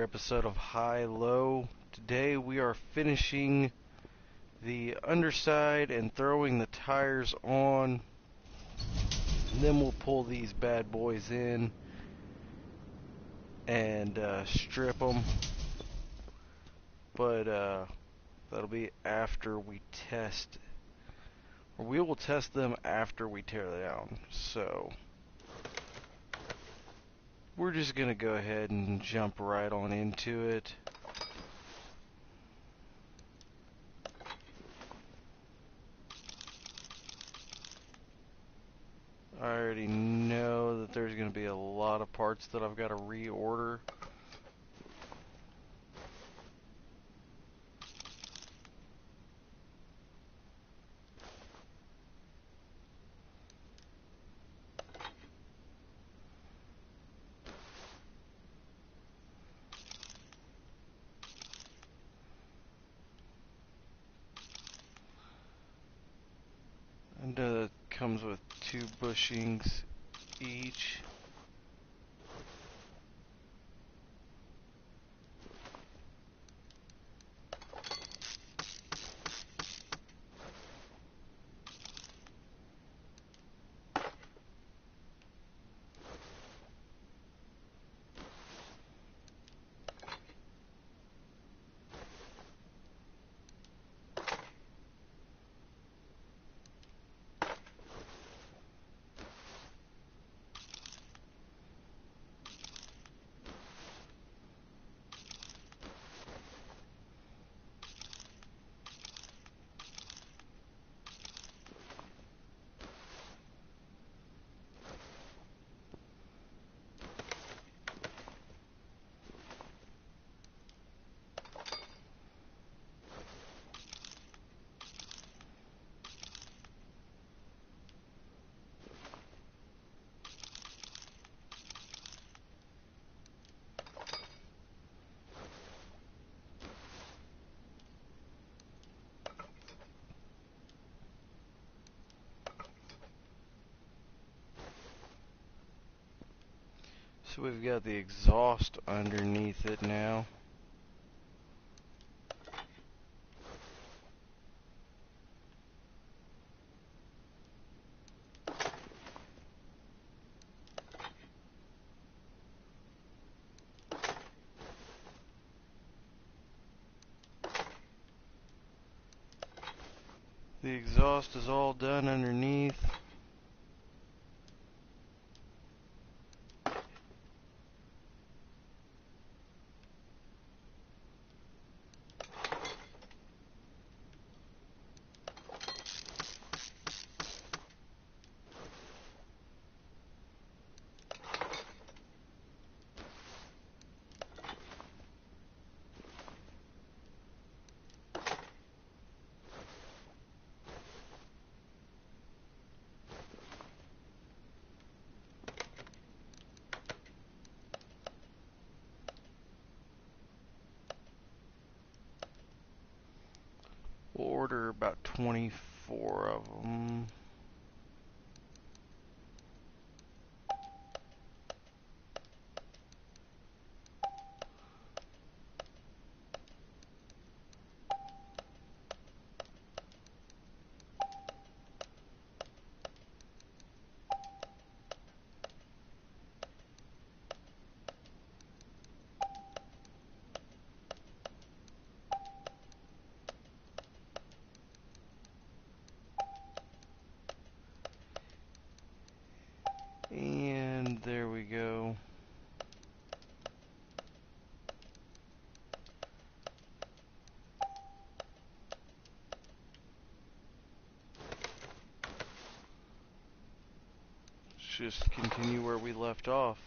Episode of High Low. Today we are finishing the underside and throwing the tires on. And then we'll pull these bad boys in and strip them. But that'll be after we test. Or we will test them after we tear down. So we're just going to go ahead and jump right on into it. I already know that there's going to be a lot of parts that I've got to reorder. And that comes with 2 bushings each. So we've got the exhaust underneath it now. The exhaust is all done underneath. We'll order about 24 of them. And there we go. Let's just continue where we left off.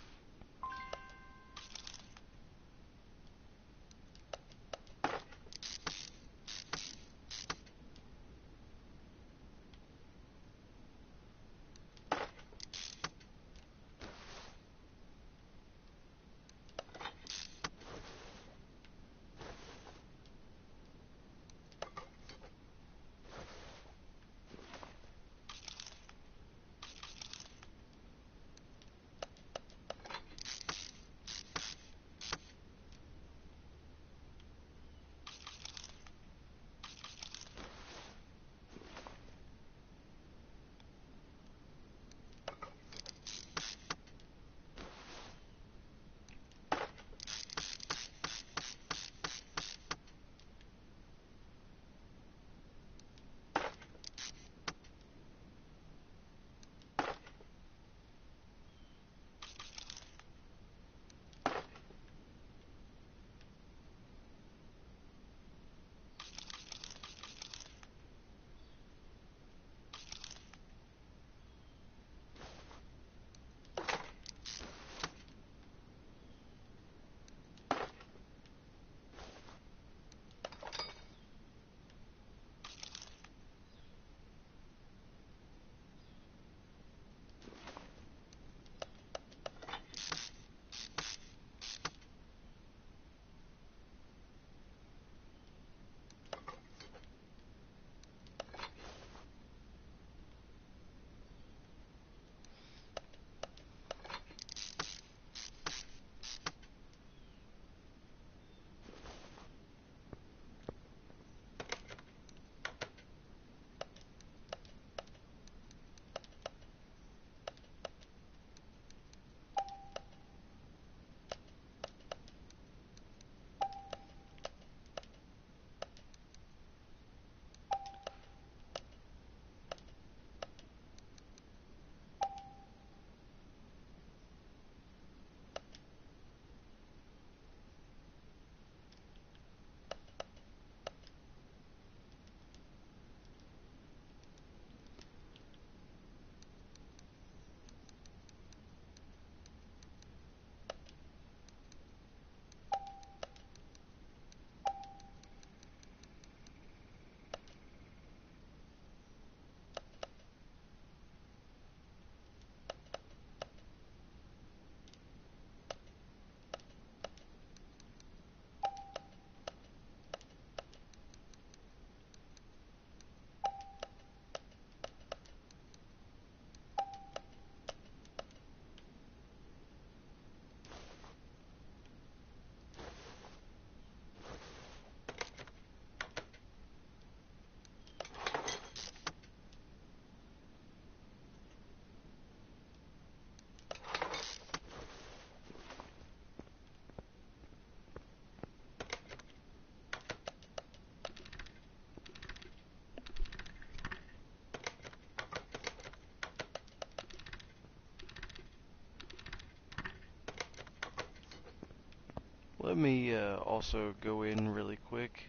Let me also go in really quick.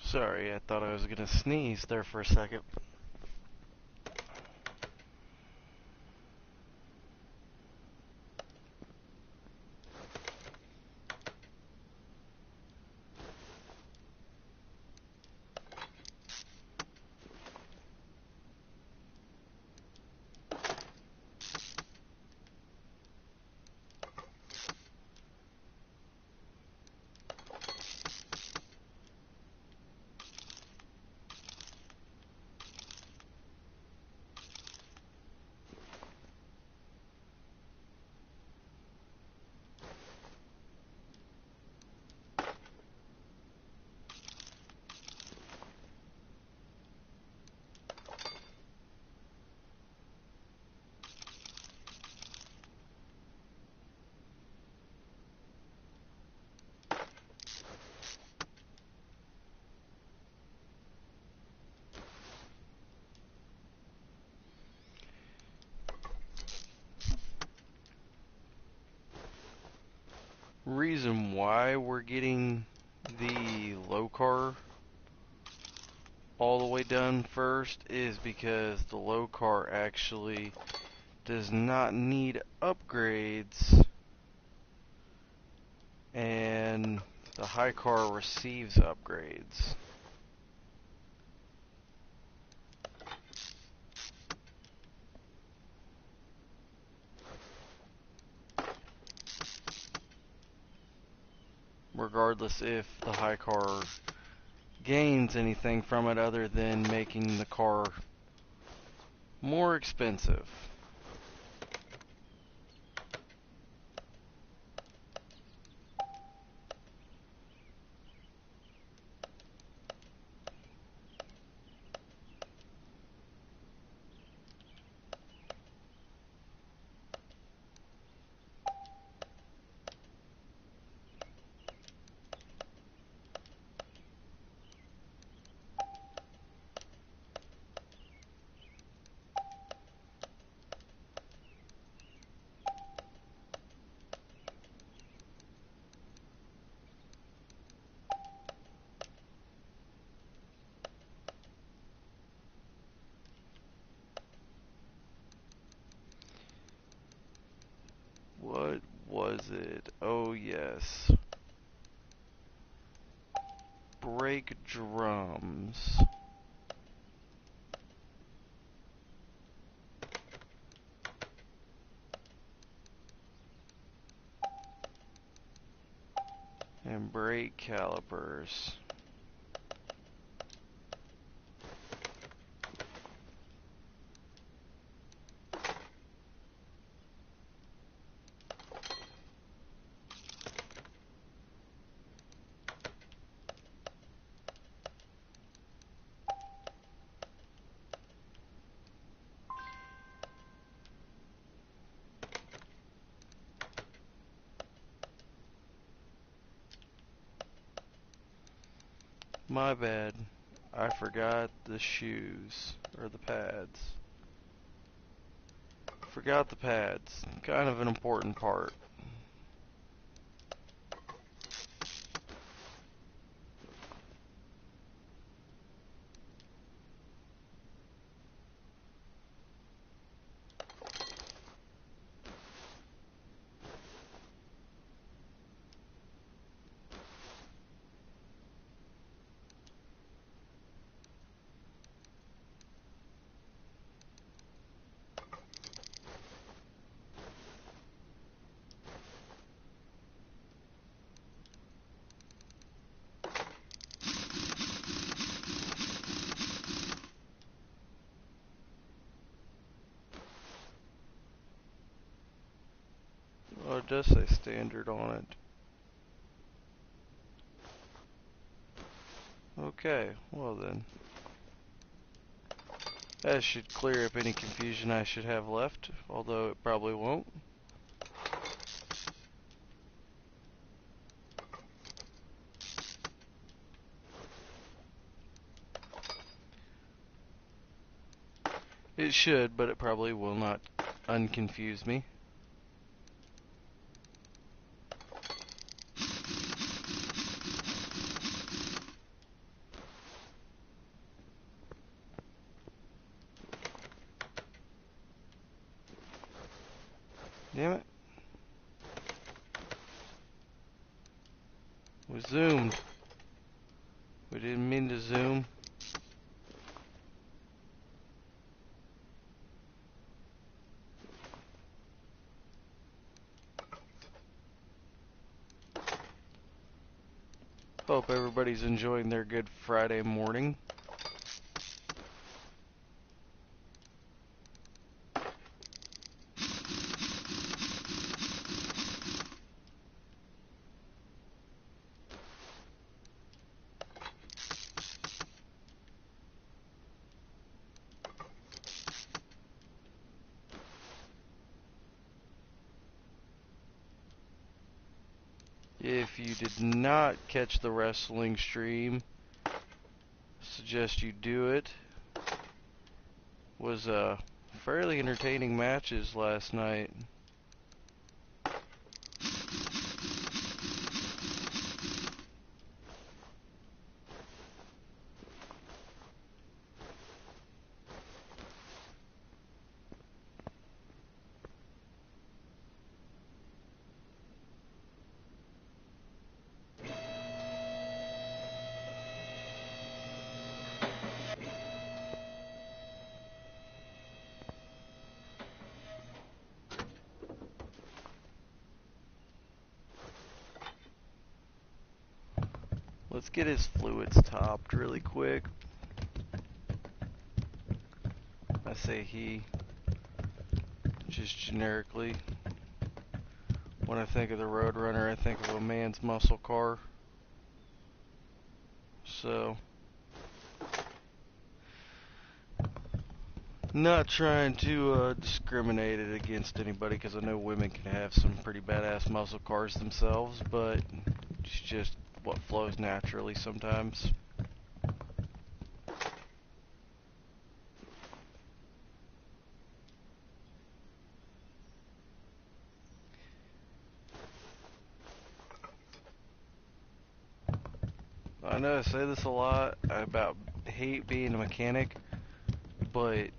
Sorry, I thought I was gonna sneeze there for a second. Reason why we're getting the low car all the way done first is because the low car actually does not need upgrades, and the high car receives upgrades. Regardless if the high car gains anything from it other than making the car more expensive. What was it? Oh yes. Brake drums. And brake calipers. My bad. I forgot the shoes, or the pads. Forgot the pads. Kind of an important part. Oh, it does say standard on it. Okay, well then. That should clear up any confusion I should have left, although it probably won't. It should, but it probably will not unconfuse me. Damn it. We zoomed. We didn't mean to zoom. Hope everybody's enjoying their Good Friday morning. If you did not catch the wrestling stream, suggest you do it. Was fairly entertaining matches last night. Let's get his fluids topped really quick. I say he, just generically. When I think of the Roadrunner, I think of a man's muscle car. So, not trying to discriminate it against anybody, because I know women can have some pretty badass muscle cars themselves, but it's just what flows naturally sometimes. I know I say this a lot about hate being a mechanic, but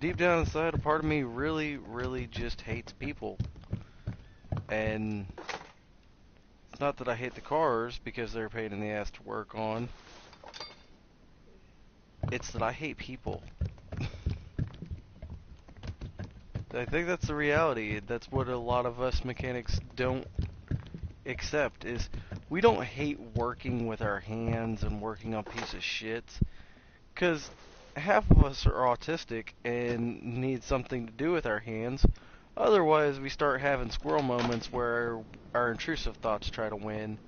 deep down inside, a part of me really just hates people. And it's not that I hate the cars because they're a pain in the ass to work on. It's that I hate people. I think that's the reality. That's what a lot of us mechanics don't accept, is we don't hate working with our hands and working on pieces of shit, because half of us are autistic and need something to do with our hands. Otherwise, we start having squirrel moments where our intrusive thoughts try to win,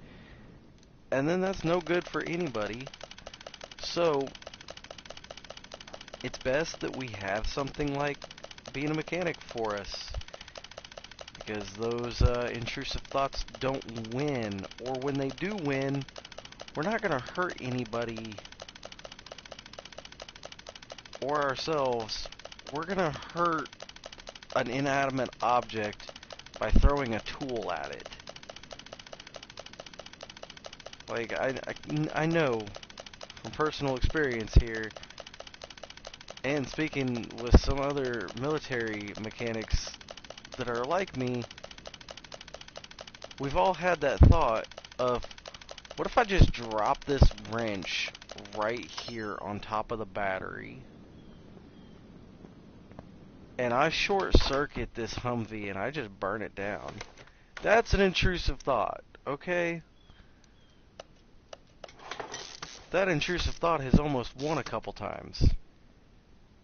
and then that's no good for anybody. So, it's best that we have something like being a mechanic for us, because those intrusive thoughts don't win, or when they do win, we're not going to hurt anybody or ourselves. We're going to hurt an inanimate object by throwing a tool at it. Like, I know from personal experience here, and speaking with some other military mechanics that are like me, we've all had that thought of, what if I just drop this wrench right here on top of the battery, and I short circuit this Humvee and I just burn it down? That's an intrusive thought, okay? That intrusive thought has almost won a couple times.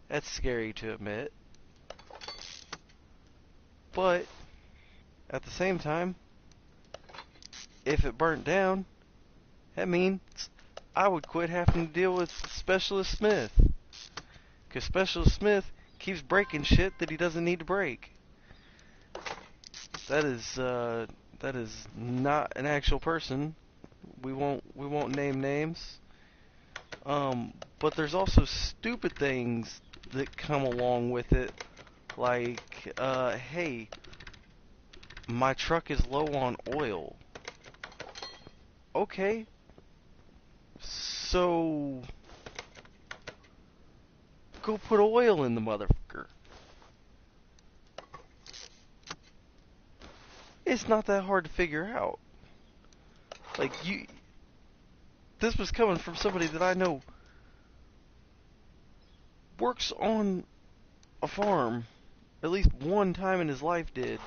That's scary to admit. But, at the same time, if it burnt down, that means I would quit having to deal with Specialist Smith. Because Specialist Smith keeps breaking shit that he doesn't need to break. That is not an actual person. We won't name names. But there's also stupid things that come along with it, like, hey, my truck is low on oil. Okay, so go put oil in the motherfucker. It's not that hard to figure out. Like, this was coming from somebody that I know works on a farm, at least one time in his life did.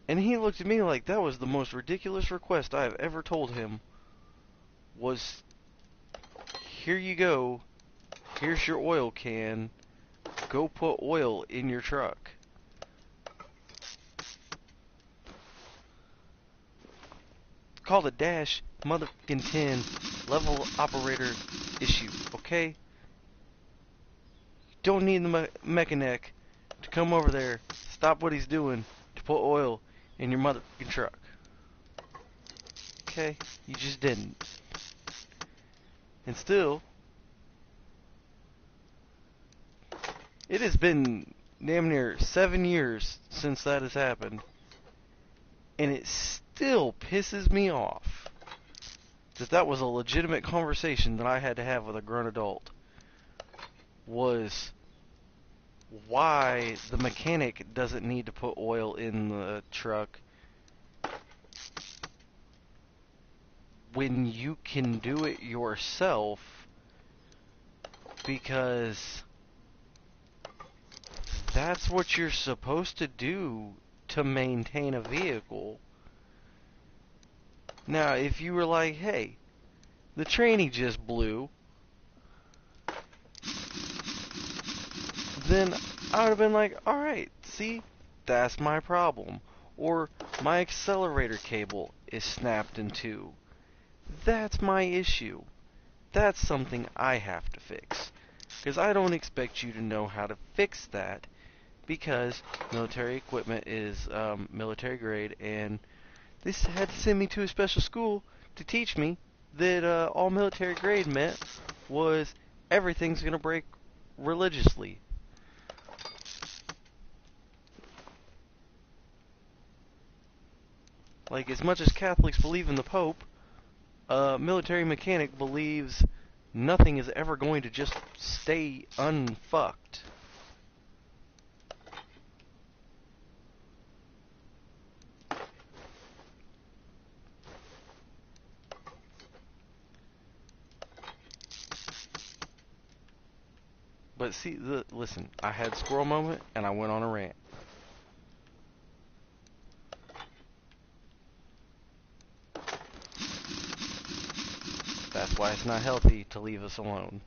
And he looked at me like that was the most ridiculous request I have ever told him. Was, here you go, here's your oil can, go put oil in your truck. Called a dash motherfucking 10 level operator issue, okay? Don't need the mechanic to come over there, stop what he's doing, to put oil in your motherfucking truck. Okay? You just didn't. And still, it has been damn near 7 years since that has happened. And it still pisses me off that was a legitimate conversation that I had to have with a grown adult. Was why the mechanic doesn't need to put oil in the truck when you can do it yourself, because that's what you're supposed to do to maintain a vehicle. Now, if you were like, hey, the tranny just blew, then I would have been like, alright, see, that's my problem. Or my accelerator cable is snapped in two. That's my issue. That's something I have to fix. Because I don't expect you to know how to fix that, because military equipment is military grade, and they had to send me to a special school to teach me that all military grade meant was everything's going to break religiously. Like, as much as Catholics believe in the Pope, a military mechanic believes nothing is ever going to just stay unfucked. But see, listen, I had squirrel moment and I went on a rant. That's why it's not healthy to leave us alone.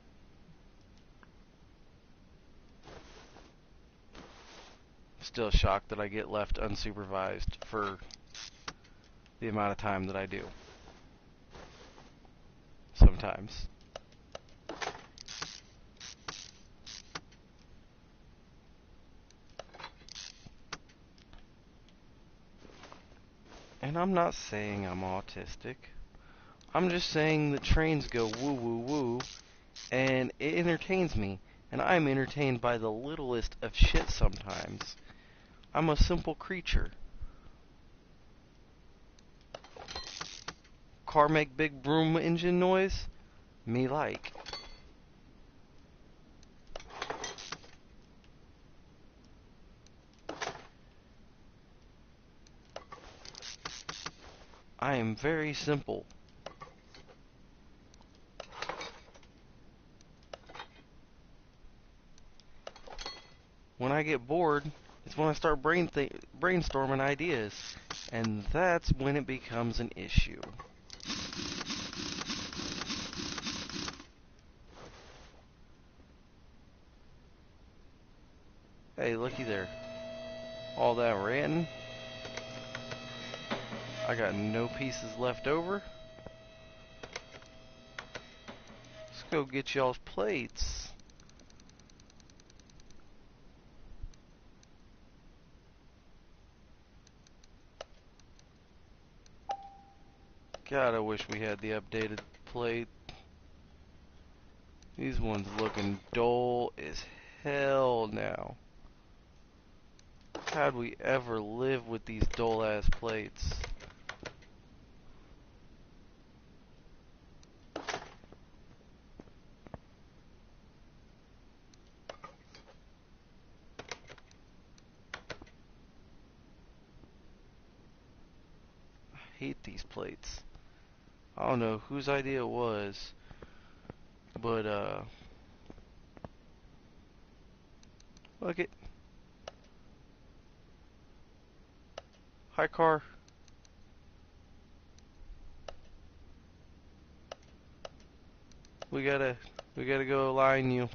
Still shocked that I get left unsupervised for the amount of time that I do. Sometimes. And I'm not saying I'm autistic. I'm just saying that trains go woo woo woo, and it entertains me, and I'm entertained by the littlest of shit sometimes. I'm a simple creature. Car make big broom engine noise? Me like. I am very simple. When I get bored, it's when I start brainstorming ideas, and that's when it becomes an issue. Hey, looky there. All that ranting. I got no pieces left over. Let's go get y'all's plates. God, I wish we had the updated plate. These ones looking dull as hell now. How'd we ever live with these dull ass plates? I hate these plates. I don't know whose idea it was, but look it. Hi, car. We gotta go align you.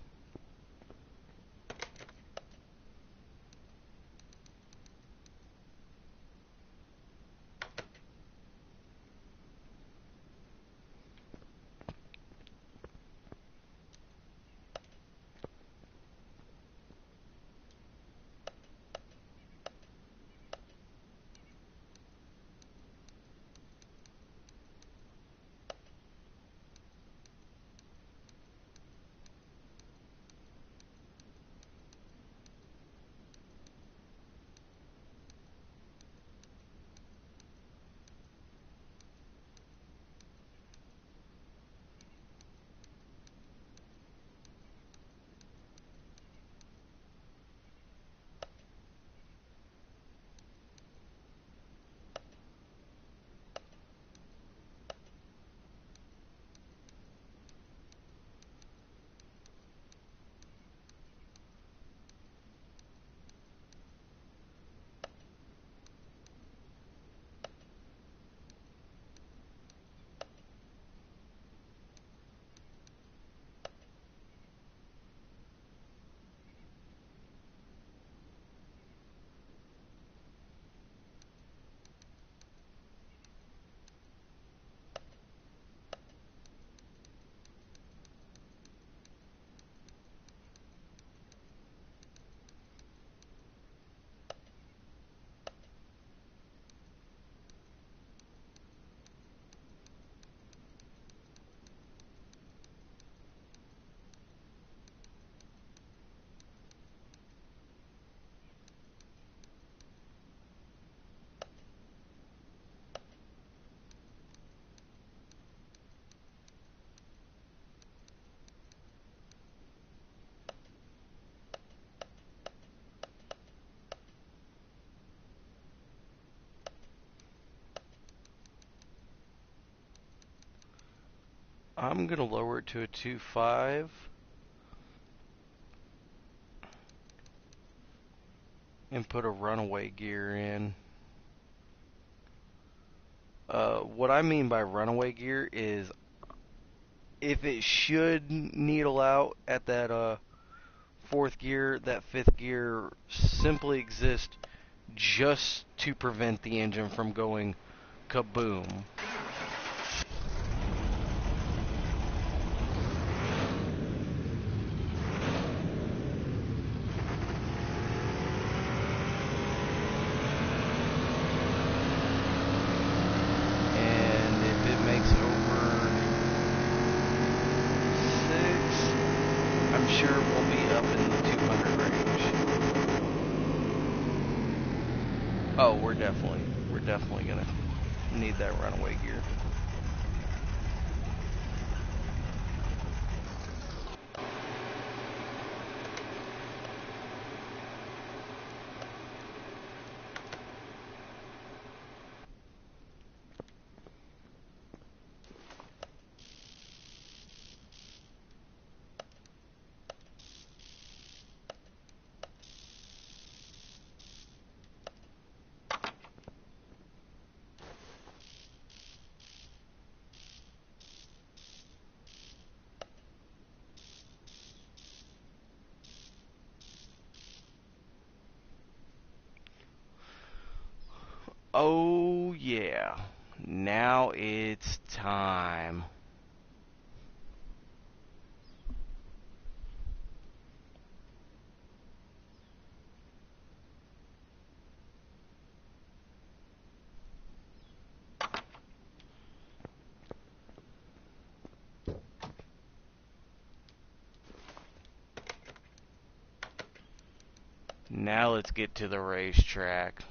I'm gonna lower it to a 2.5 and put a runaway gear in. What I mean by runaway gear is if it should needle out at that fourth gear, that fifth gear simply exists just to prevent the engine from going kaboom. And if it makes over 6, I'm sure we'll be up in the 200 range. Oh, we're definitely gonna need that runaway gear. Oh yeah, now it's time. Now let's get to the racetrack.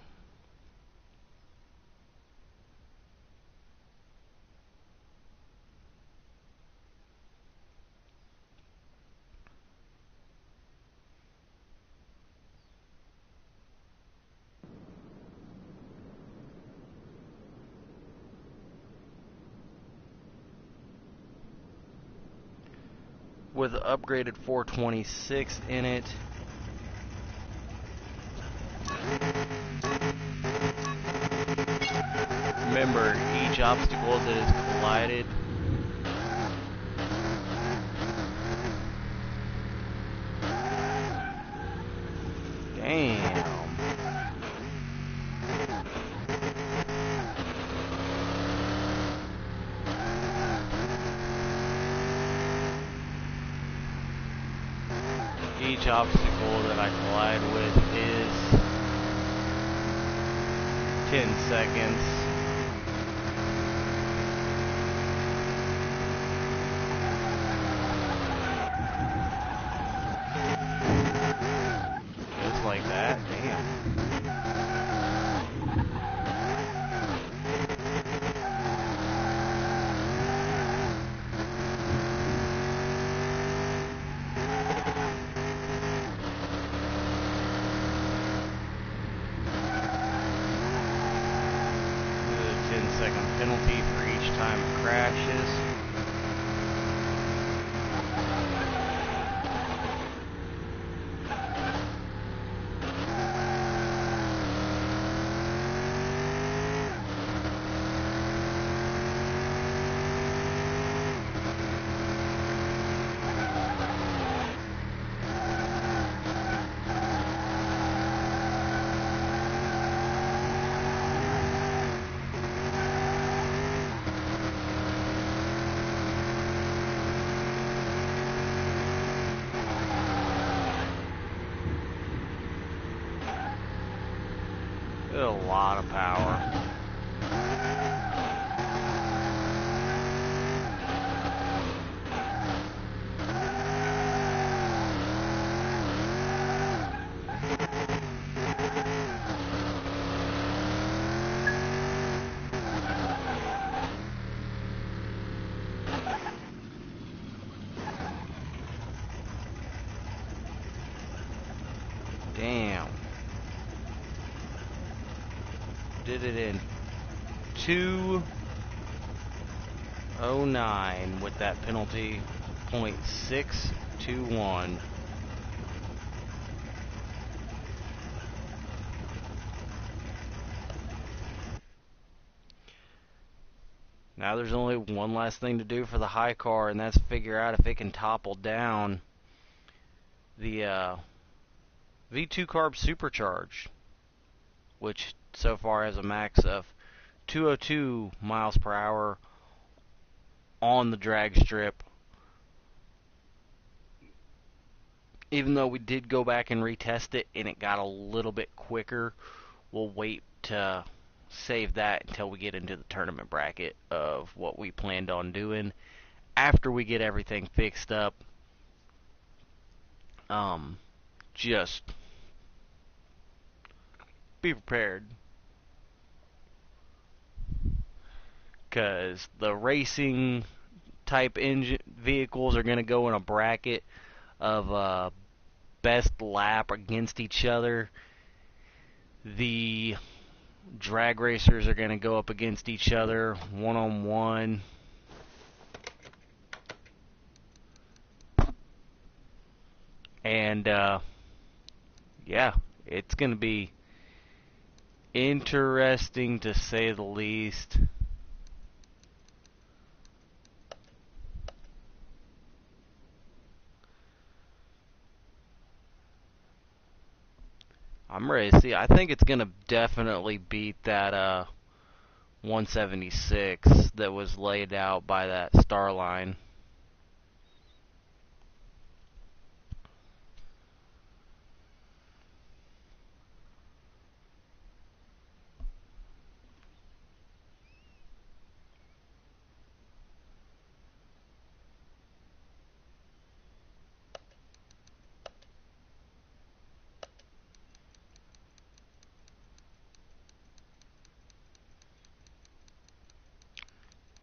With an upgraded 426 in it. Remember, each obstacle that is collided damn. Each obstacle that I collide with is 10 seconds. Just like that, damn. There's a 10-second penalty for each time it crashes. A lot of power. Damn. Did it in 2:09 with that penalty, .621. Now there's only one last thing to do for the high car, and that's figure out if it can topple down the V2 carb supercharged, which so far has a max of 202 miles per hour on the drag strip. Even though we did go back and retest it and it got a little bit quicker, we'll wait to save that until we get into the tournament bracket of what we planned on doing after we get everything fixed up. Just be prepared, because the racing type engine vehicles are going to go in a bracket of best lap against each other. The drag racers are going to go up against each other one-on-one. And yeah, it's going to be interesting to say the least. I'm ready to see. I think it's going to definitely beat that 176 that was laid out by that star line.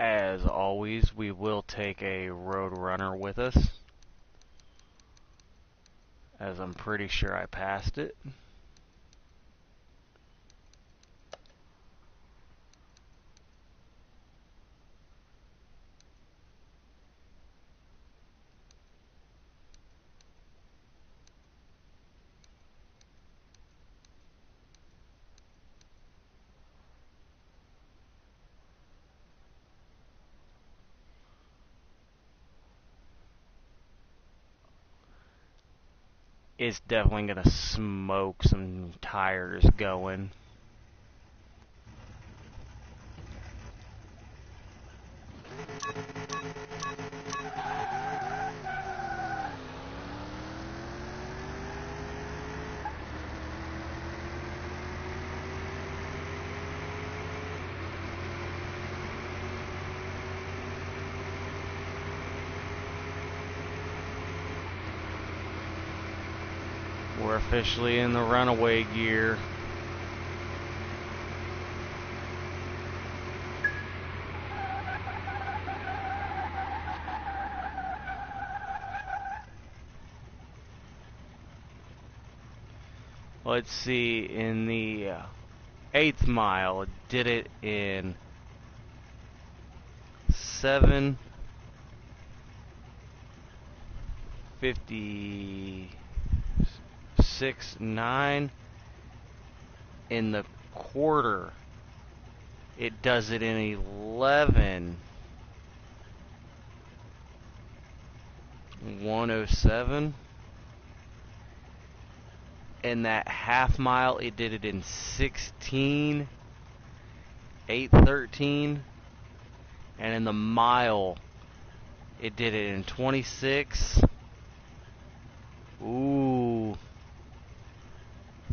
As always, we will take a Roadrunner with us, as I'm pretty sure I passed it. It's definitely gonna smoke some tires going. We're officially in the runaway gear. Let's see, in the 8th mile, it did it in 7:56.9. In the quarter, it does it in 11:107. In that half mile, it did it in 16:813. And in the mile, it did it in 26. Ooh.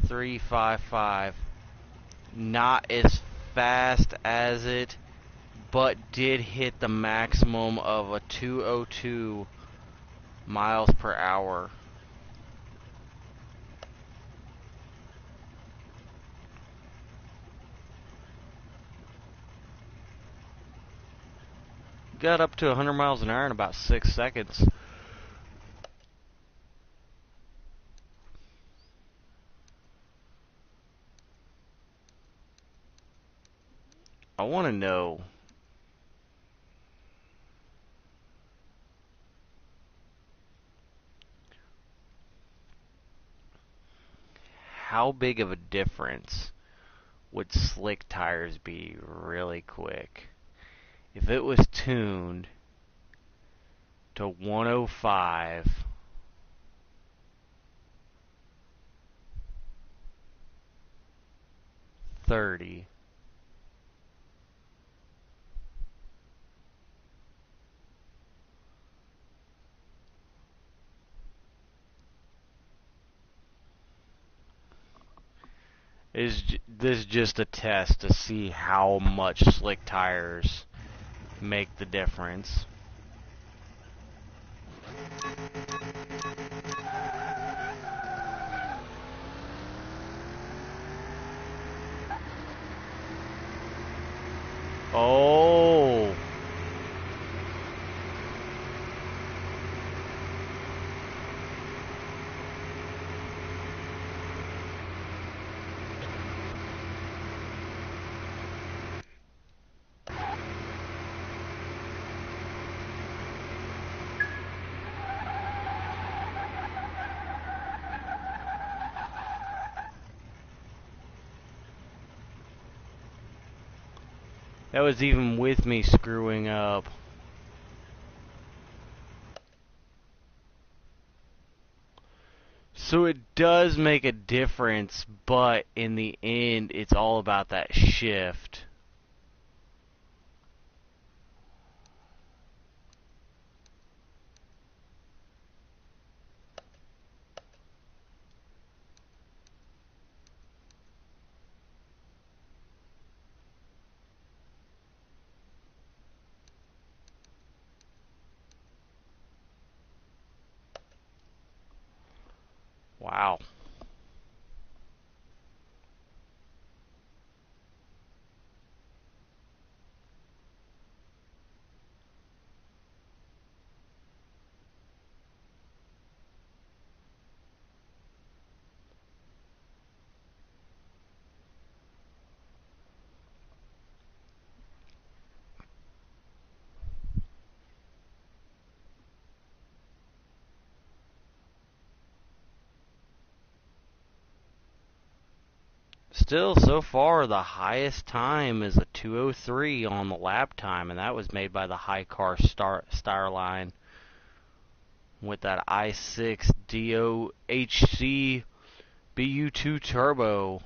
3:55. Not as fast as it, but did hit the maximum of a 202 miles per hour. Got up to 100 miles an hour in about 6 seconds. I want to know, how big of a difference would slick tires be really quick if it was tuned to 105 30. Is this just a test to see how much slick tires make the difference? Oh. That was even with me screwing up. So it does make a difference, but in the end, it's all about that shift. Wow. still, so far, the highest time is a 2:03 on the lap time, and that was made by the High Car Star line with that i6 DOHC BU2 turbo.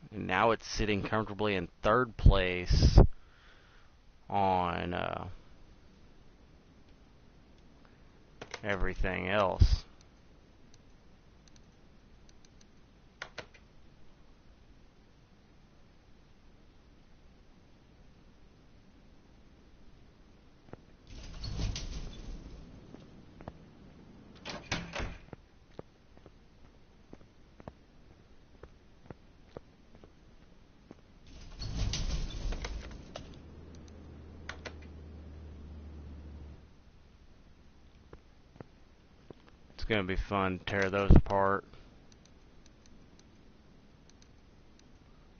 And now it's sitting comfortably in third place on everything else. It's going to be fun to tear those apart.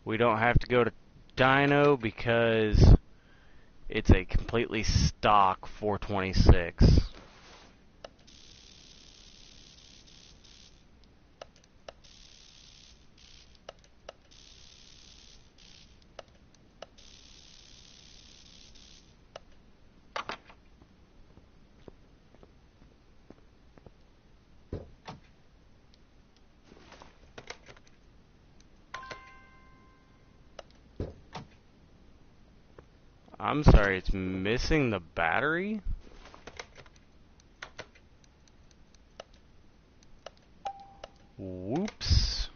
We don't have to go to dyno because it's a completely stock 426. I'm sorry, it's missing the battery? Whoops.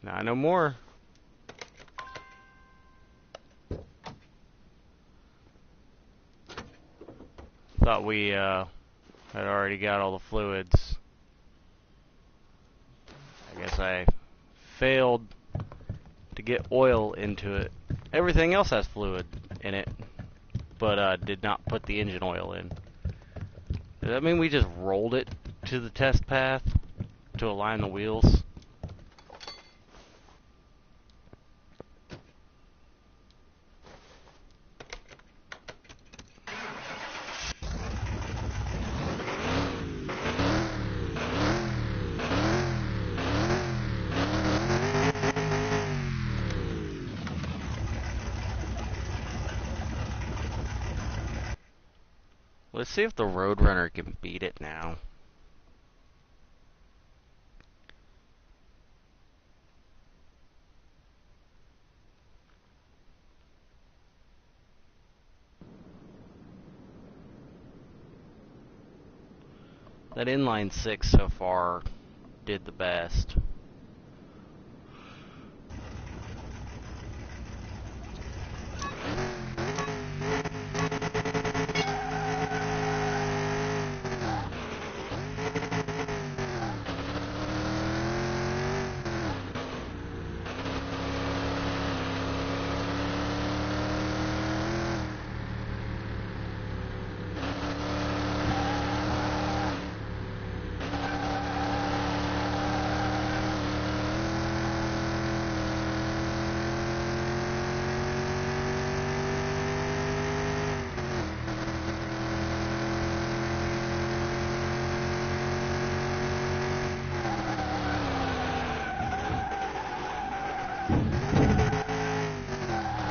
Now no more. Thought we had already got all the fluids. I guess I failed to get oil into it. Everything else has fluid in it, but did not put the engine oil in. Does that mean we just rolled it to the test path to align the wheels? Let's see if the Roadrunner can beat it now. That inline 6 so far did the best.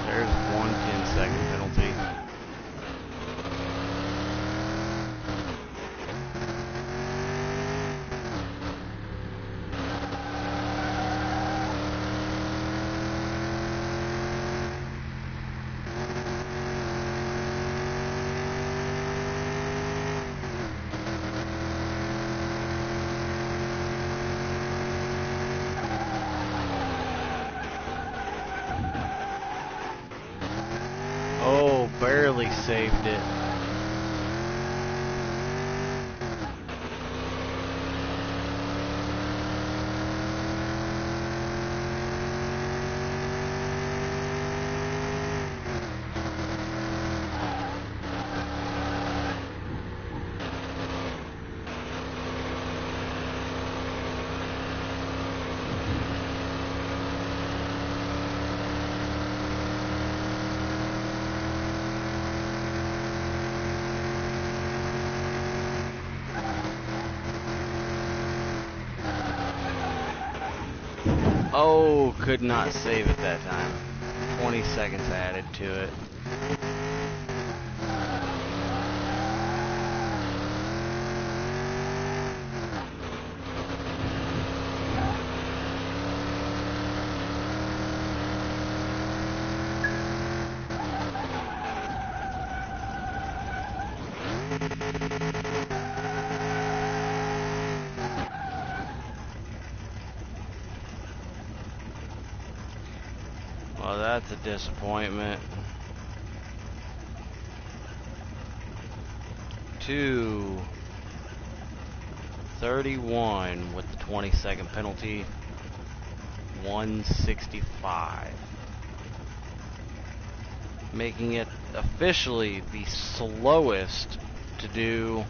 There's 1 10-second penalty. Oh, barely saved it. Oh, could not save it that time. 20 seconds added to it. Well, that's a disappointment. 2:31 with the 20-second penalty. 1:65. Making it officially the slowest to do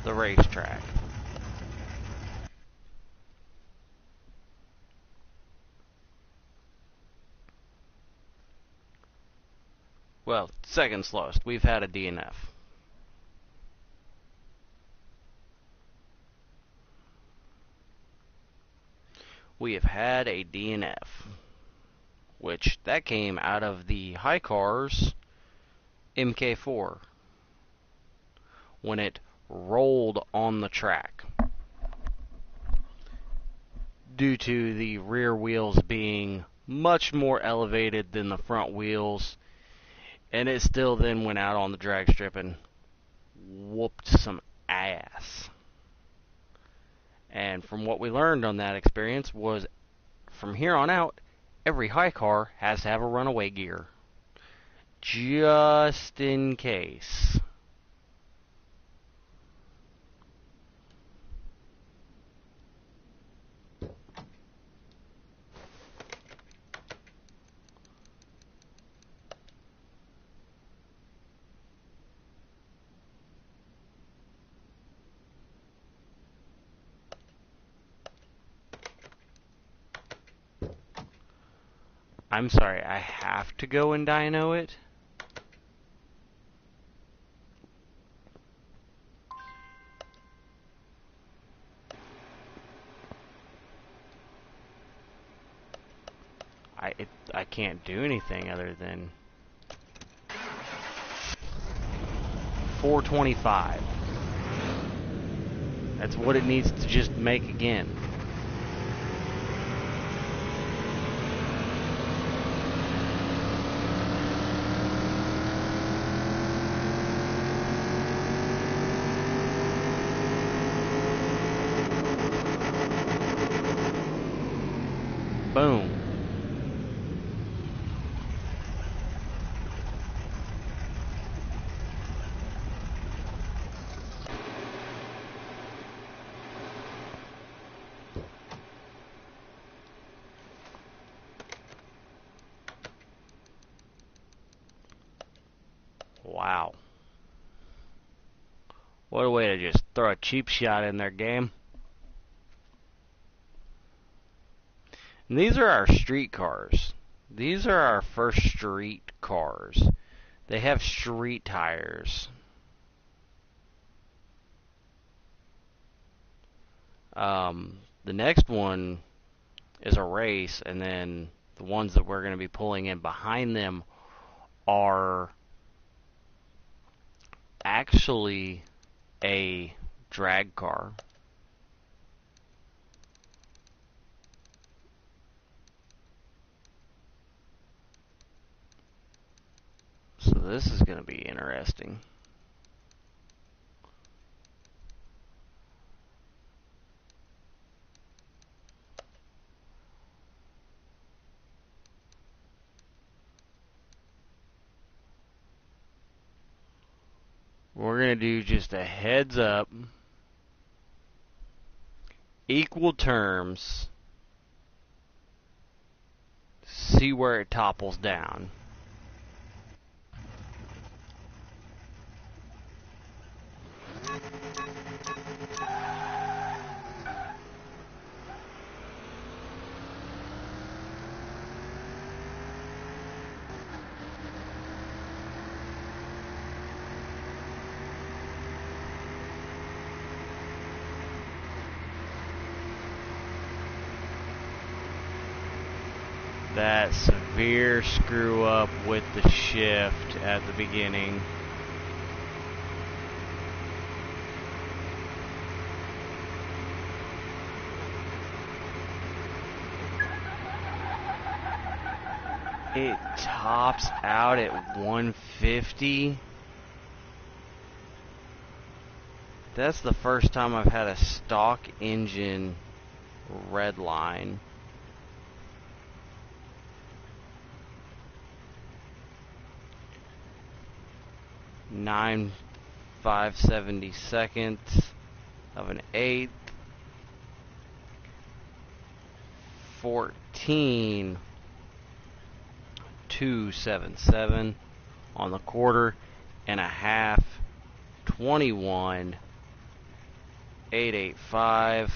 the racetrack. Well, second slowest. We've had a DNF. We have had a DNF, which that came out of the High Cars MK4 when it rolled on the track due to the rear wheels being much more elevated than the front wheels, and it still then went out on the drag strip and whooped some ass. And from what we learned on that experience was, from here on out, every high car has to have a runaway gear. Just in case. I'm sorry, I have to go and dyno it? I can't do anything other than 425. That's what it needs to just make again. Boom. Wow. What a way to just throw a cheap shot in their game. And these are our street cars. These are our first street cars. They have street tires. The next one is a race, and then the ones that we're going to be pulling in behind them are actually a drag car. So this is going to be interesting. We're going to do just a heads up, equal terms, see where it topples down. that severe screw up with the shift at the beginning. It tops out at 150. That's the first time I've had a stock engine red line. Nine 5/72 of an eighth. 14.277 on the quarter and a half. 21.885.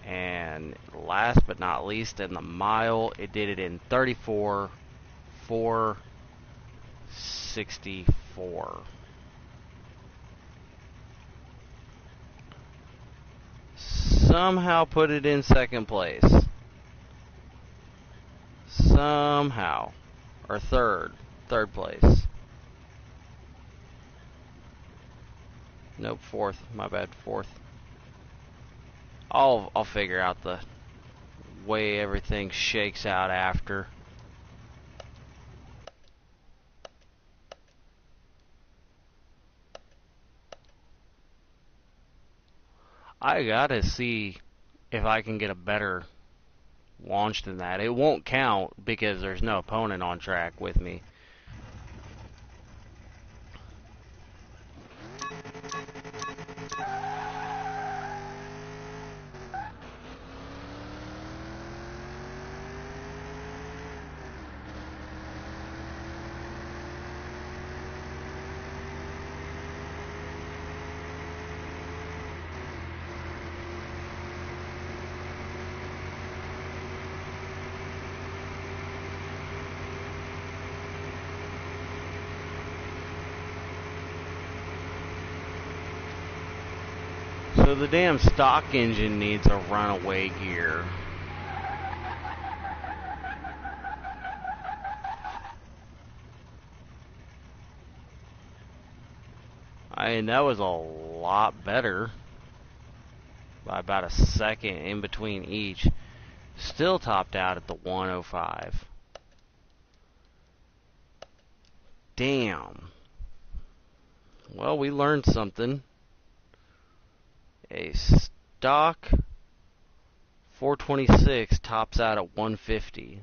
And last but not least, in the mile, it did it in 34.464. Somehow put it in second place. Somehow. Or third place. Nope, fourth. My bad, fourth. I'll figure out the way everything shakes out after. I gotta see if I can get a better launch than that. It won't count because there's no opponent on track with me. So the damn stock engine needs a runaway gear. I mean, that was a lot better. By about a second in between each. Still topped out at the 105. Damn. Well, we learned something. A stock 426 tops out at 150.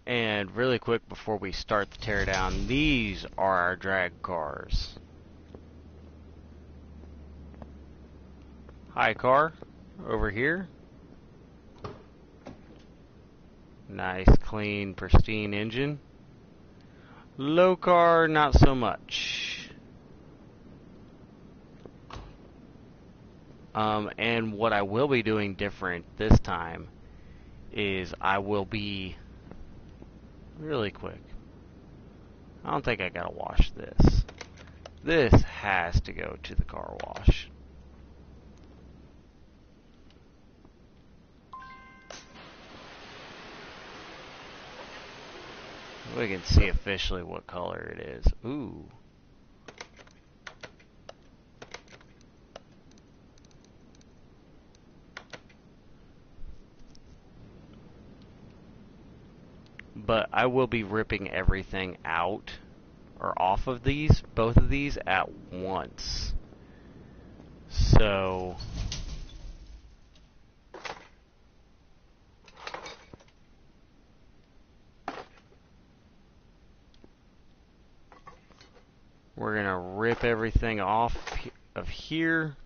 And really quick before we start the teardown, these are our drag cars. High car over here. Nice, clean, pristine engine. Low car, not so much. And what I will be doing different this time is I will be really quick. I don't think I gotta wash this. This has to go to the car wash. We can see officially what color it is. Ooh. But I will be ripping everything out or off of these, both of these at once. So we're gonna rip everything off of here.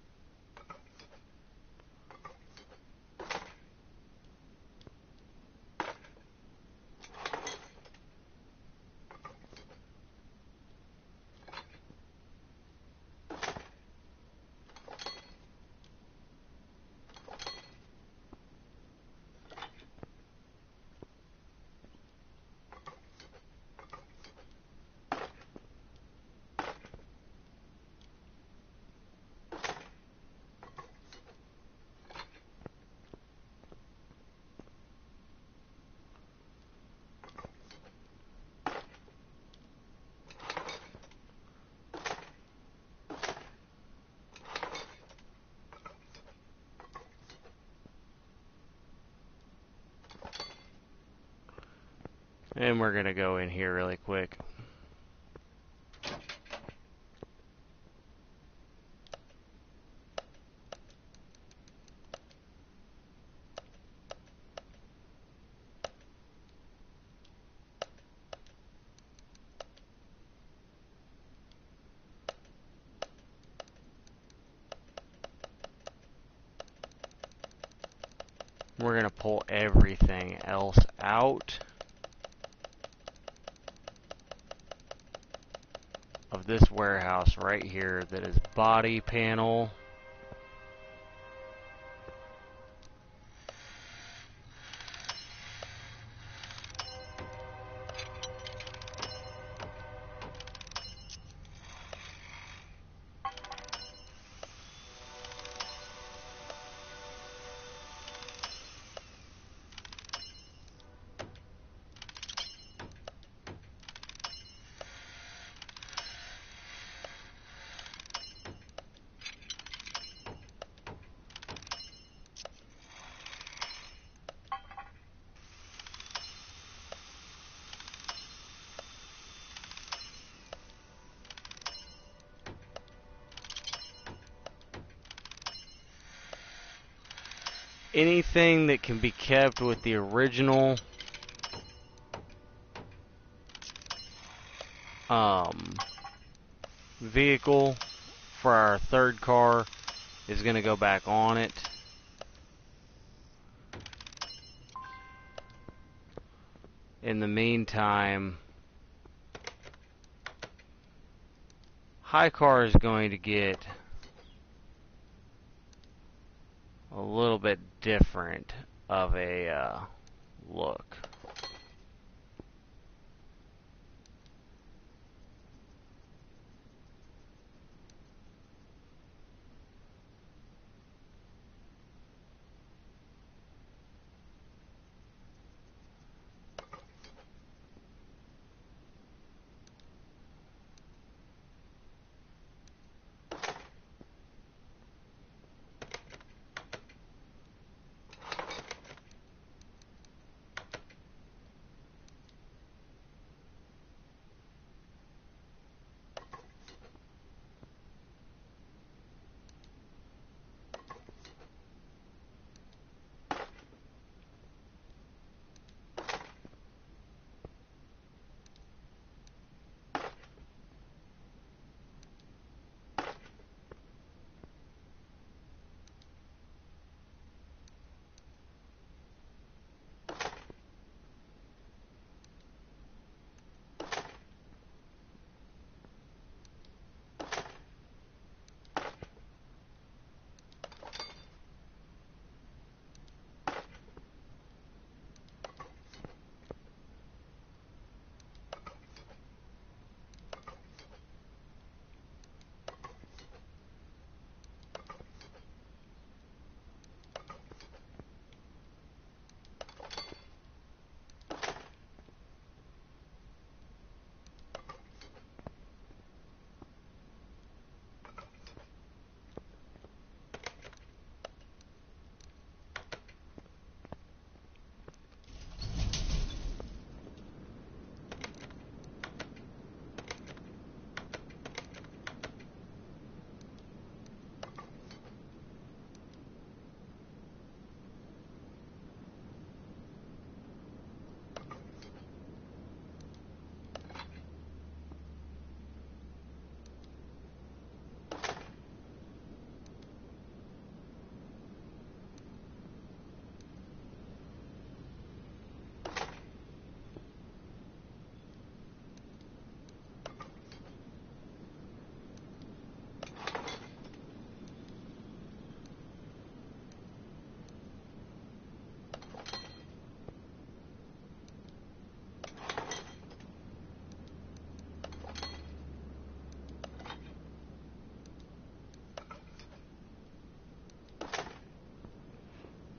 And we're gonna go in here really quick. We're gonna pull everything else out of this warehouse right here that is body panel. Anything that can be kept with the original vehicle for our third car is going to go back on it. In the meantime, high car is going to get a little bit different of a look.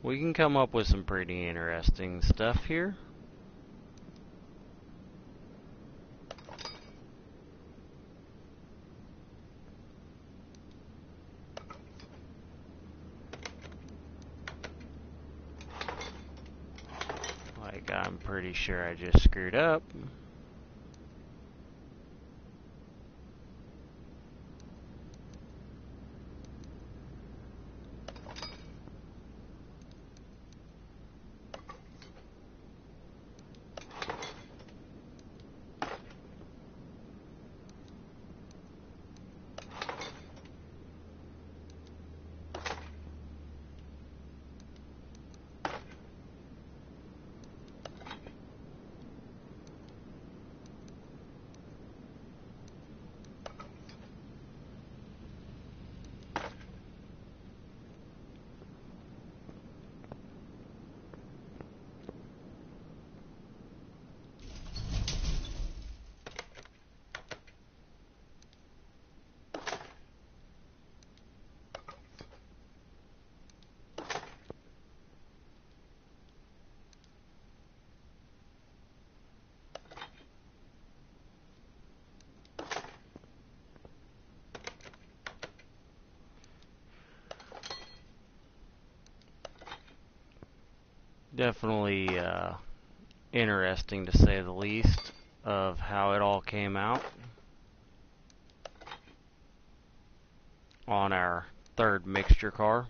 We can come up with some pretty interesting stuff here. Like, I'm pretty sure I just screwed up. Definitely interesting to say the least of how it all came out on our third mixture car.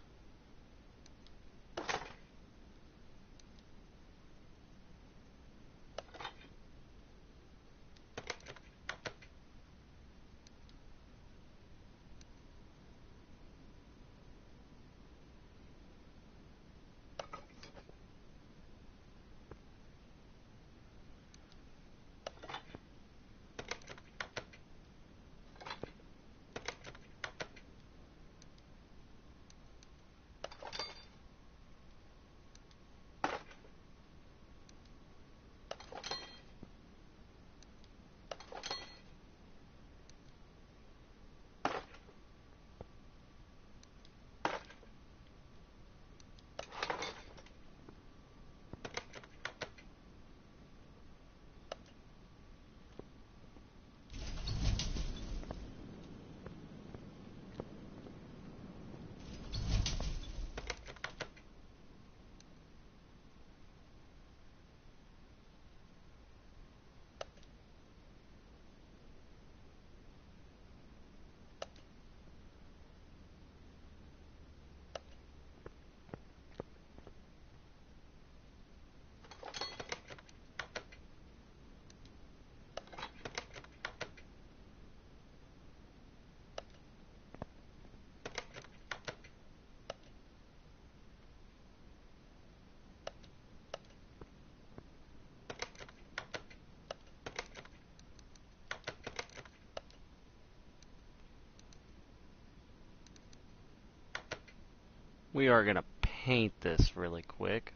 We are going to paint this really quick.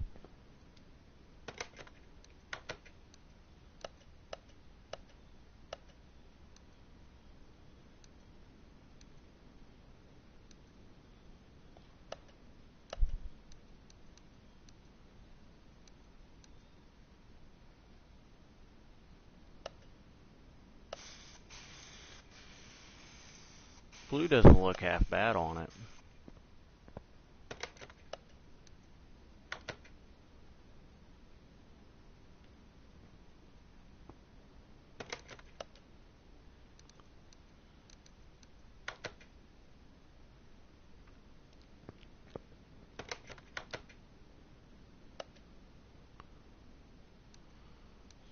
Blue doesn't look half bad on it.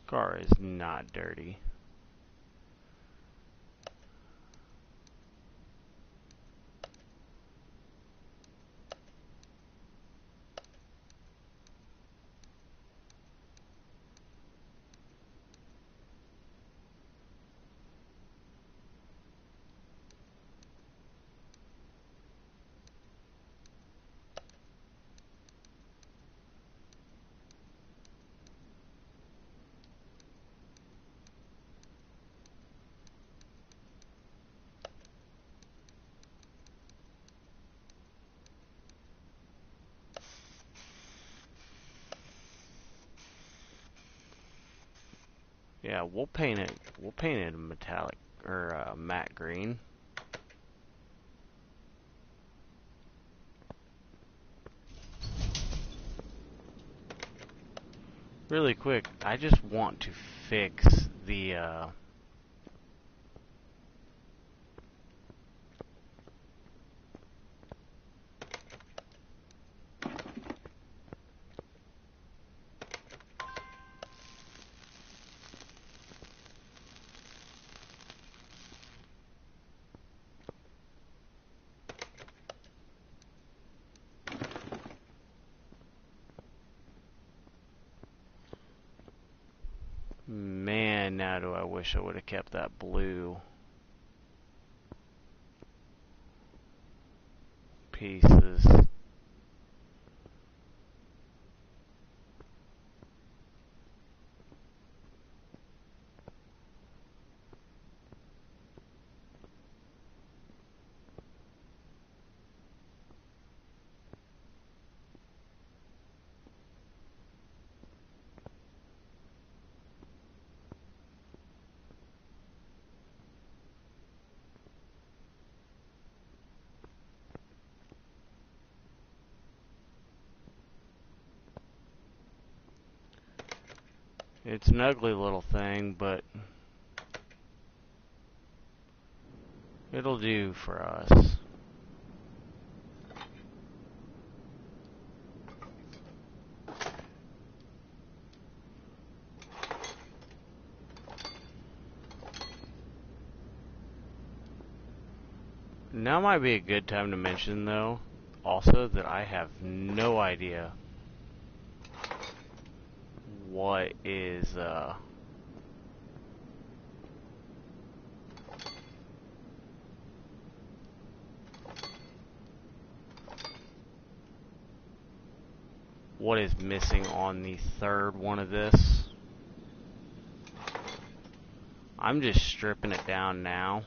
Car is not dirty. Yeah, we'll paint it. We'll paint it a metallic or matte green. Really quick, I just want to fix the man, now do I wish I would have kept that blue pieces. It's an ugly little thing, but it'll do for us. Now might be a good time to mention, though, also that I have no idea what is missing on the third one of this. I'm just stripping it down now.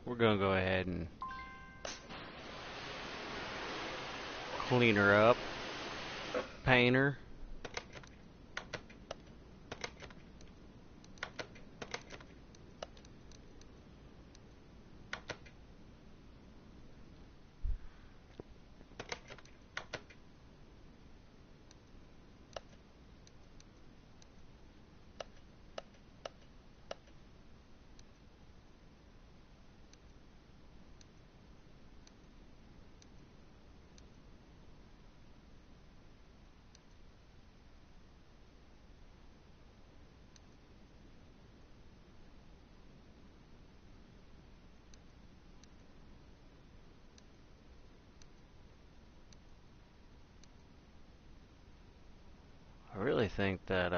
we're gonna go ahead and clean her up, paint her. I really think that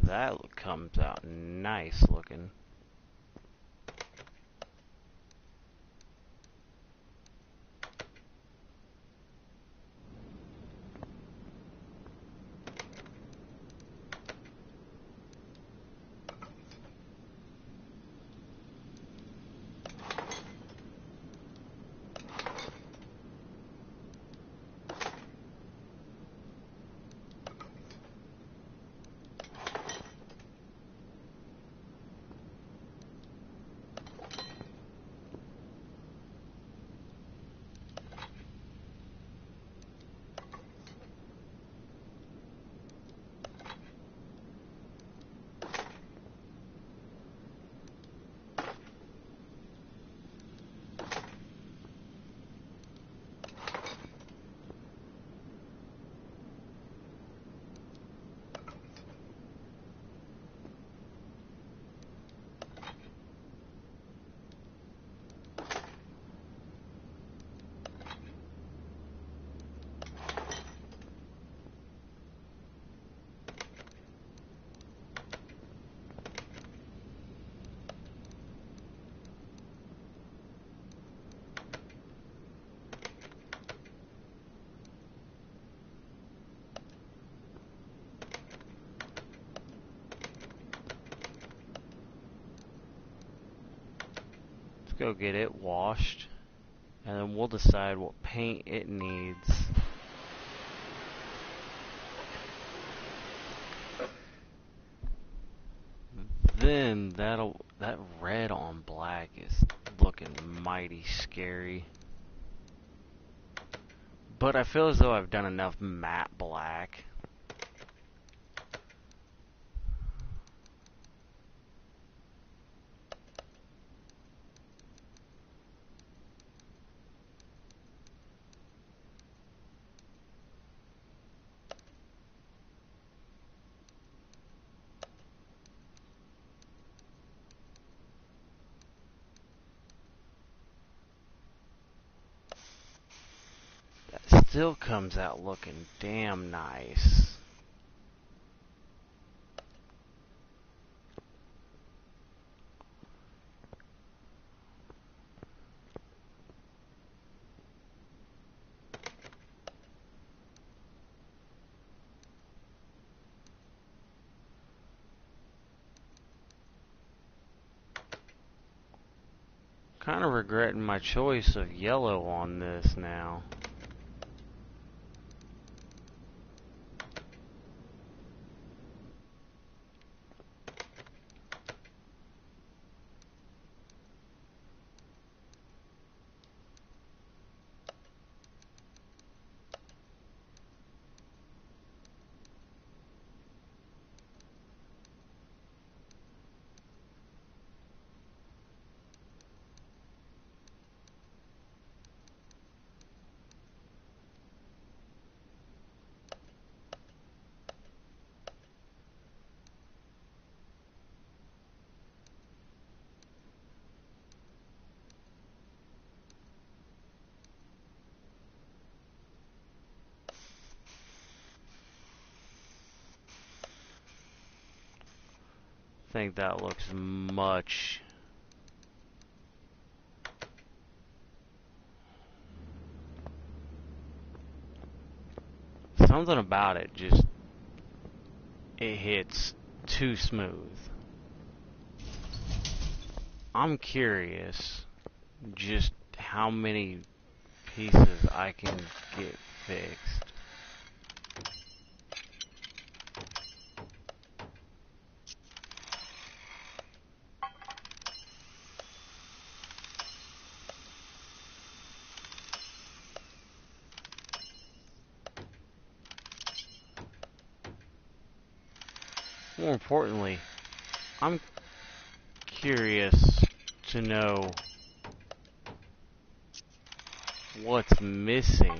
that comes out nice looking. Let's go get it washed, and then we'll decide what paint it needs. Then that red on black is looking mighty scary. But I feel as though I've done enough matte black. That still comes out looking damn nice. Kind of regretting my choice of yellow on this now. I think that looks much Something about it just, it hits too smooth. I'm curious just how many pieces I can get fixed. More importantly, I'm curious to know what's missing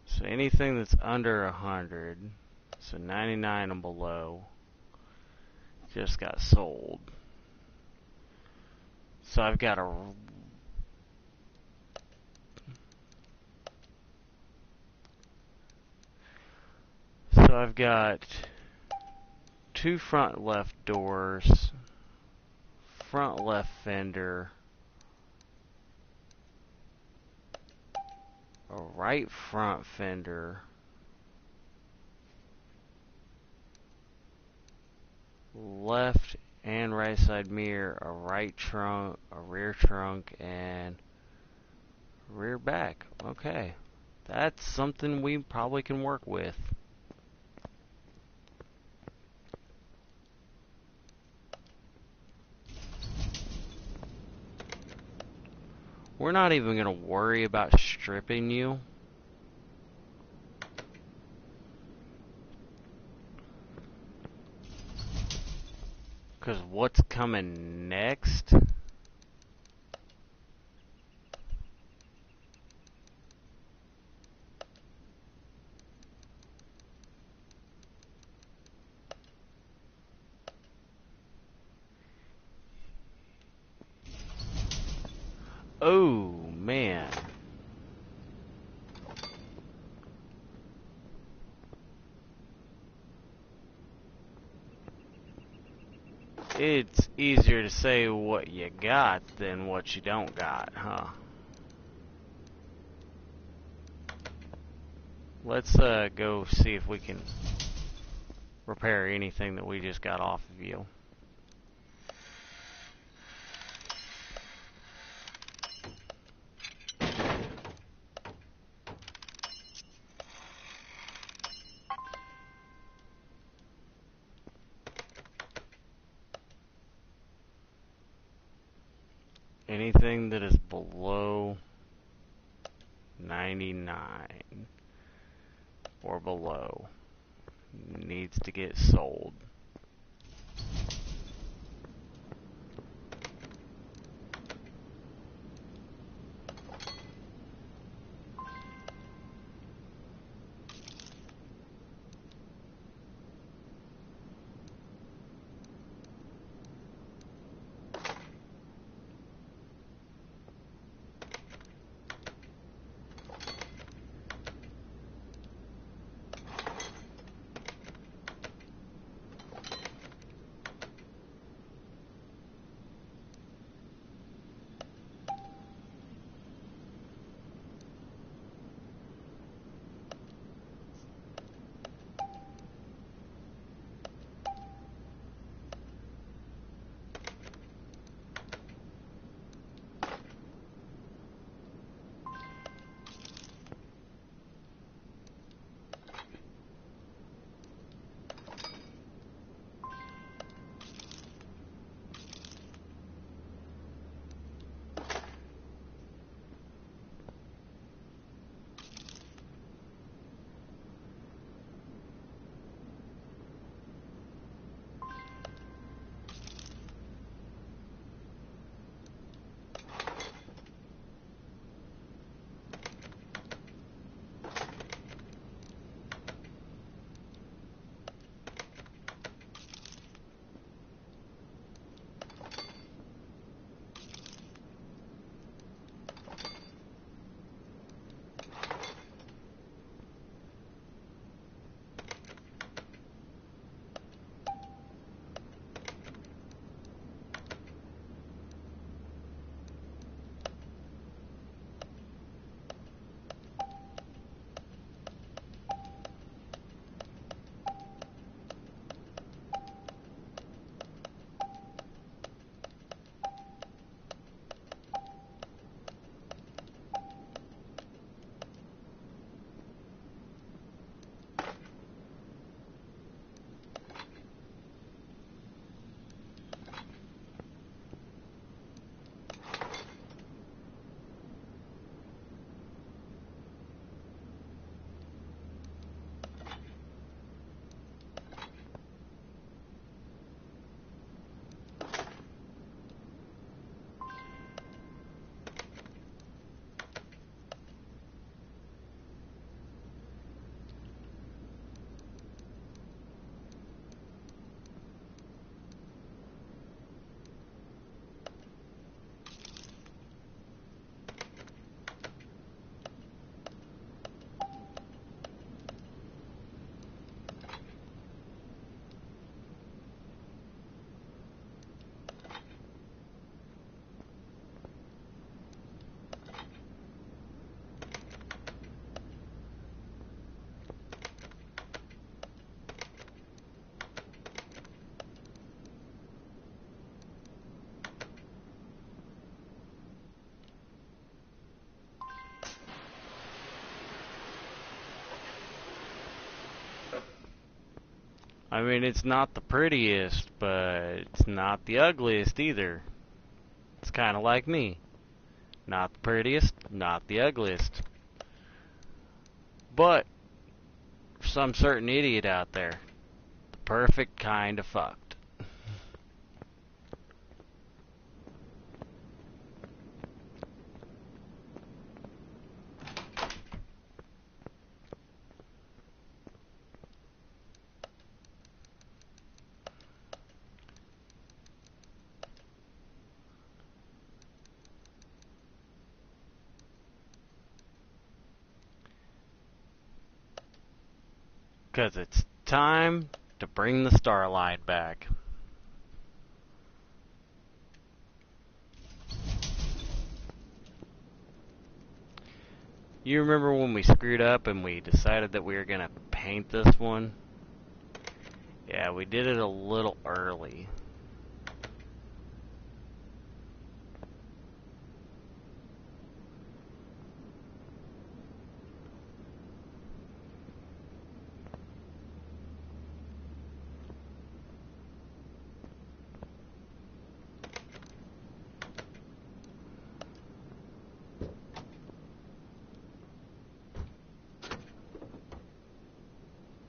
so anything that's under 100, so 99 and below, just got sold. So I've got a two front left doors, front left fender, a right front fender, left and right side mirror, a right trunk, a rear trunk, and rear back. Okay, that's something we probably can work with. We're not even going to worry about stripping you. Because what's coming next? Oh, man. It's easier to say what you got than what you don't got, huh? Let's go see if we can repair anything that we just got off of you. Anything that is below 99 or below needs to get sold. I mean, it's not the prettiest, but it's not the ugliest either. It's kind of like me. Not the prettiest, not the ugliest. But, for some certain idiot out there, the perfect kind of fucked. Because it's time to bring the Starlight back. You remember when we screwed up and we decided that we were going to paint this one? Yeah, we did it a little early.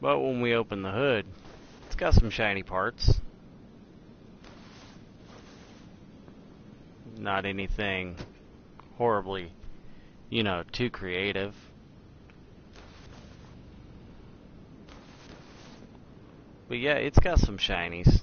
But when we open the hood, it's got some shiny parts. Not anything horribly, too creative. But yeah, it's got some shinies.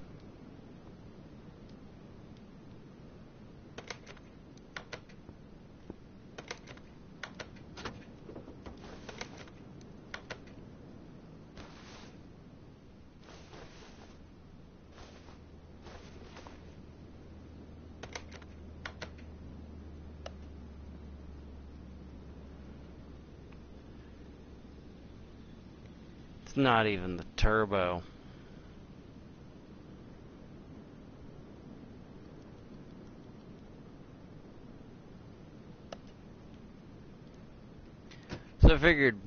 It's not even the turbo. So I figured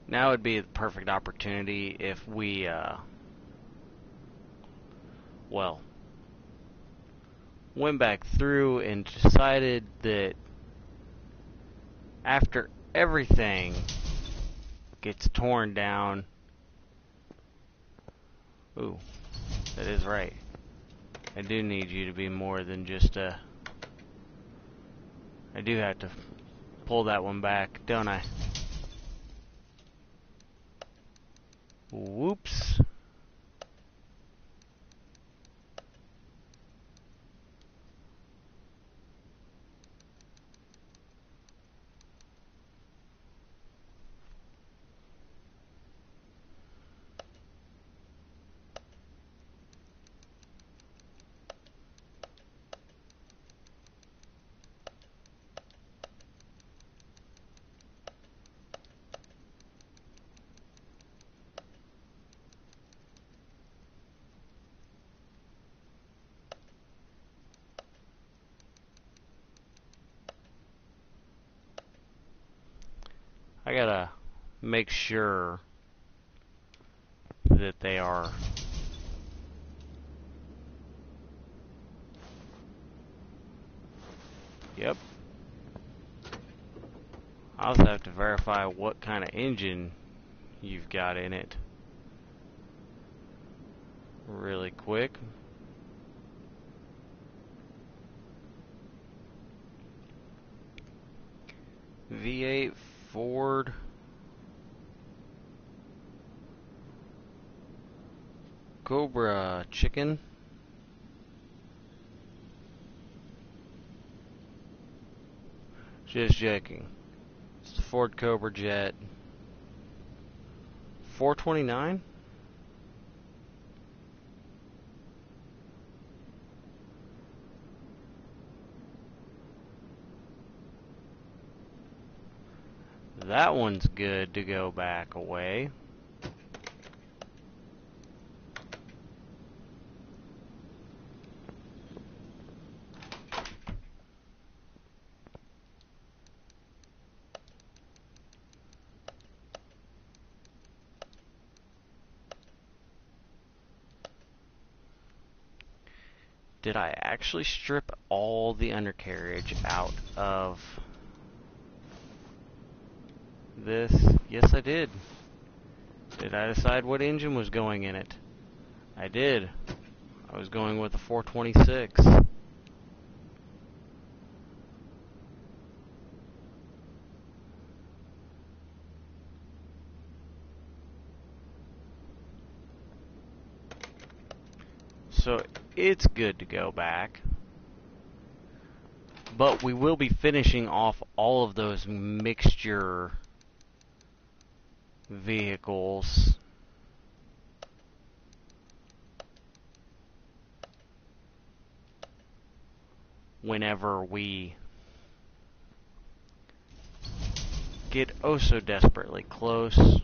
now would be the perfect opportunity if we, went back through and decided that after everything gets torn down. Ooh, that is right. I do need you to be more than just a... I do have to pull that one back, don't I? Whoops. I gotta make sure that they are Yep. I also have to verify what kind of engine you've got in it really quick. V8 Ford Cobra Chicken. Just checking. It's the Ford Cobra Jet. 429? That one's good to go back away. Did I actually strip all the undercarriage out of this? Yes, I did. Did I decide what engine was going in it? I did. I was going with the 426. So it's good to go back. But we will be finishing off all of those mixture vehicles whenever we get oh so desperately close.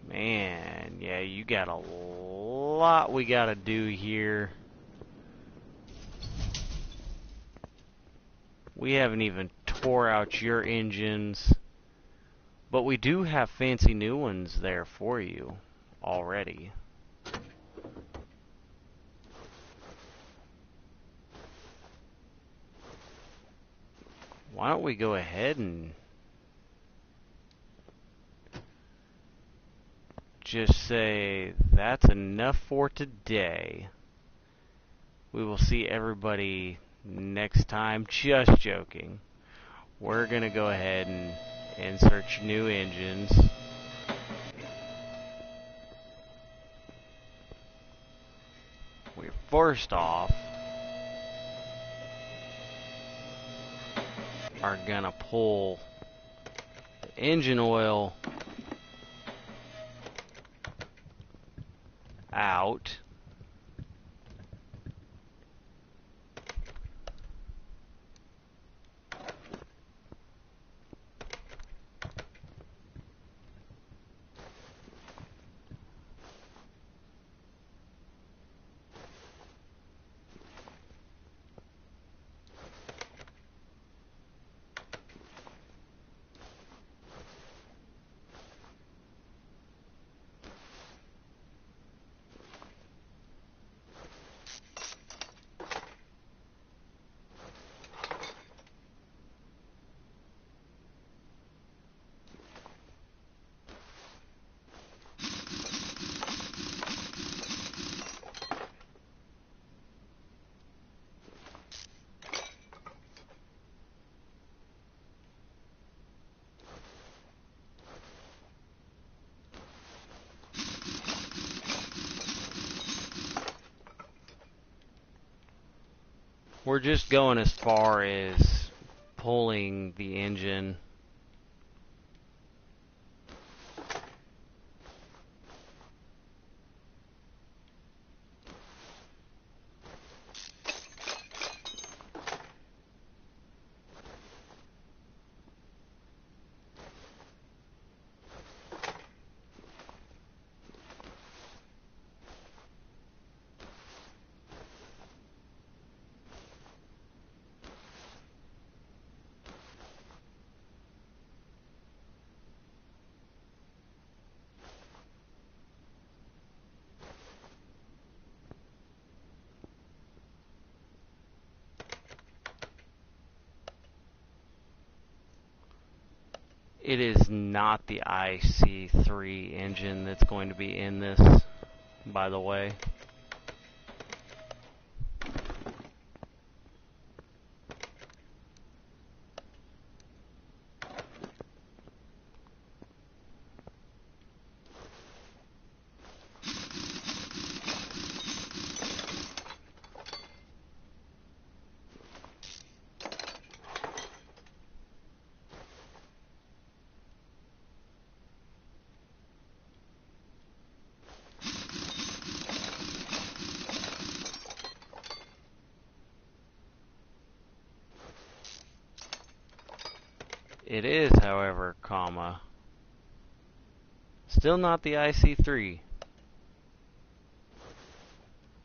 Man, yeah, you got a lot we gotta do here. We haven't even tore out your engines, but we do have fancy new ones there for you already. Why don't we go ahead and just say that's enough for today. We will see everybody next time. Just joking. We're going to go ahead and insert new engines. We're first off are going to pull the engine oil out. We're just going as far as pulling the engine. It is not the IC3 engine that's going to be in this, by the way. It is, however, still not the IC3.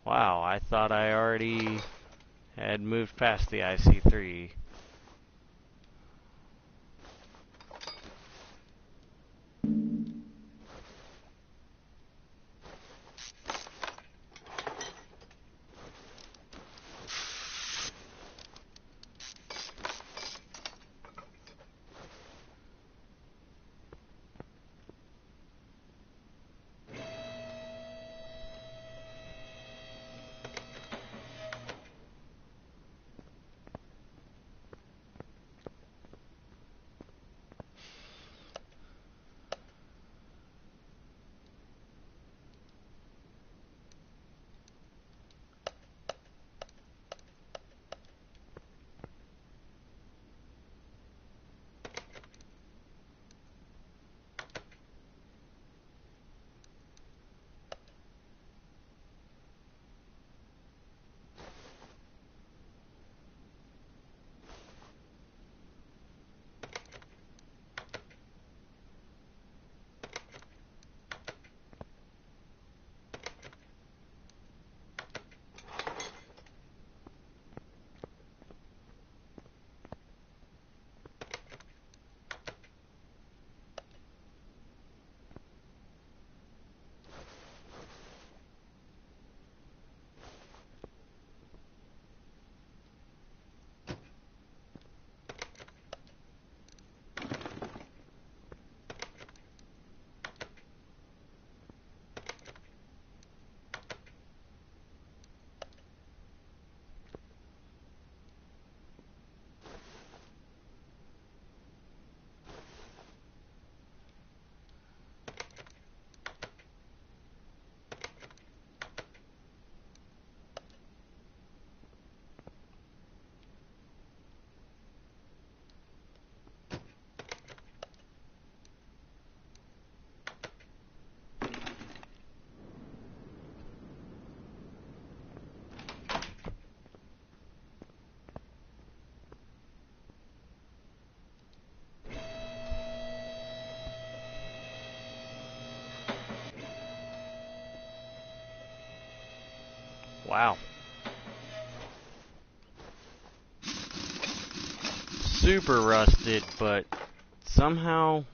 Wow, I thought I already had moved past the IC3. Wow. Super rusted, but somehow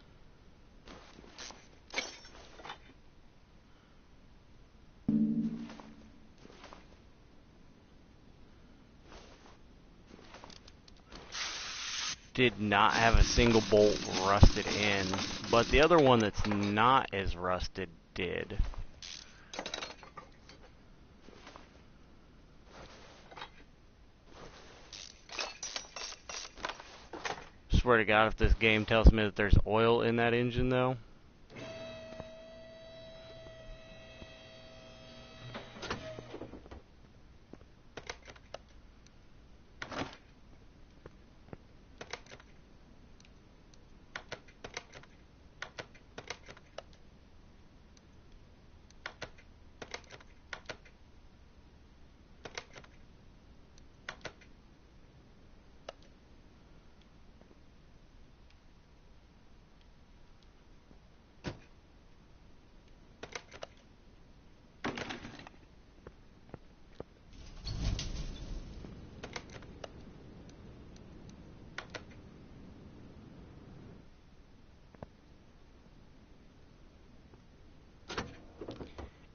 did not have a single bolt rusted in, but the other one that's not as rusted did. Swear to God, if this game tells me that there's oil in that engine, though.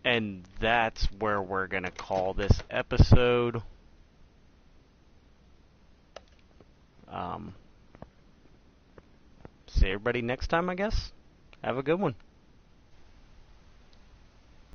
And that's where we're going to call this episode. See everybody next time, I guess. Have a good one.